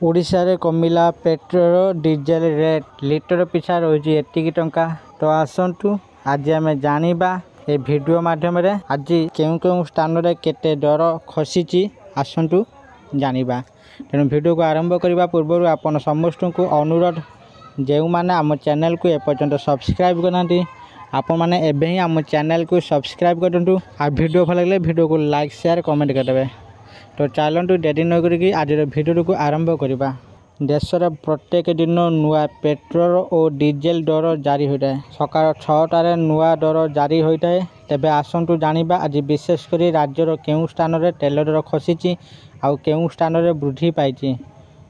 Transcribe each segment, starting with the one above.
ओडिशा रे कमिला petrol diesel rate litre पिछा रही एतिकी टंका। तो आसतु आज आम जानिबा ए वीडियो माध्यम रे आज केउ केउ स्थान रे केते दर खसीची आसतु जानिबा। तेणु वीडियो को आरंभ करने पूर्व आपण समस्त को अनुरोध जो मैंने आम चैनल को एपर्यंत सब्सक्राइब करना आपण मैंने एवं ही आम चैनल को सब्सक्राइब करूँ। आ वीडियो भल लगे वीडियो को लाइक शेयर कमेंट करदे। तो चलतु डेरी न करी आज वीडियो को आरंभ करवा। देशर प्रत्येक दिन नुआ पेट्रोल और डीजेल दर जारी होता है। सकाल 6टार नुआ दर जारी होता है। तेबे आसतु जानिबा आज विशेषकर राज्यर केउं स्थान रे तेल दर खसीची आउ केउं स्थान रे वृद्धि पाइची।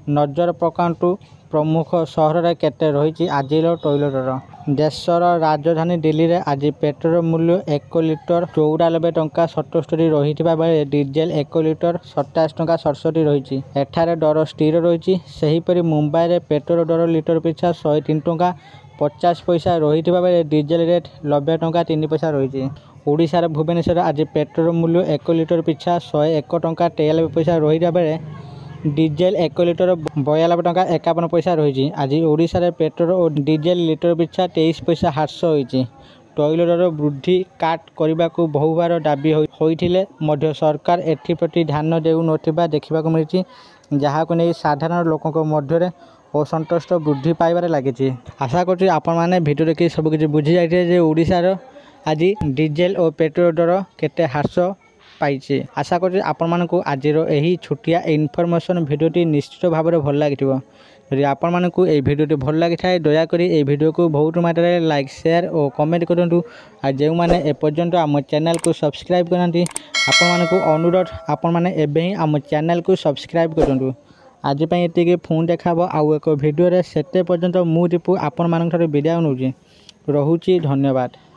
नजर पकांतु प्रमुख सहर रे केते रही आजिर तैल दर। देशर राजधानी दिल्ली रे आज पेट्रोल मूल्य 1 लिटर 94 टंका 77 रही बेले डीजेल 1 लिटर 27 टंका 67 रही। एठारे दर स्थिर रही। सेहीपरि मुंबई रे पेट्रोल दर लिटर पिछा 103 टंका 50 पैसा रही बेले डीजेल रेट 90 टंका 3 पैसा रही। ओडिशा भुवनेश्वर आज पेट्रोल मूल्य 1 लिटर पिछा 101 टंका 93 पैसा रही बेले डीजेल 1 लिटर 92 टंका 51 पैसा रही। आज ओडिशा रे पेट्रोल और डीजेल लिटर पिछा 23 पैसा ह्रास होईची। तैल दर वृद्धि काट करने को बहुबार दाबी होइथिले मध्य सरकार एथिप्रति ध्यान देउ नथिबा देखिबाको मिलची, जहाको नै साधारण लोकक मध्य असंतोष वृद्धि पाइबार लागिची। आशा करछि आपण माने वीडियो देखि सब किछि बुझी जाइथे जे ओडिशा रो आज डीजेल और पेट्रोल दर केते ह्रास पाइছে। आशा करछि आपण मानकु आजिरो एही छुटिया इनफॉरमेशन वीडियोटी निश्चित भाव में भल लागिथिबो। यदि आपण मानकु ए वीडियोटी भल लागिथाय दया करी ए वीडियो को बहुत मात्रा लाइक शेयर और कमेंट करंतु। आ जेउ माने ए पर्यंत आम चैनल को सब्सक्राइब करंती आपण मानकु अनुरोध आपण माने एबे ही आम चैनल को सब्सक्राइब करंतु। आज पई एतिके फोन देखाबो आउ एक वीडियो रे सेते पर्यंत मु दीपू आपण मानक विदाय नउची। रहुची धन्यवाद।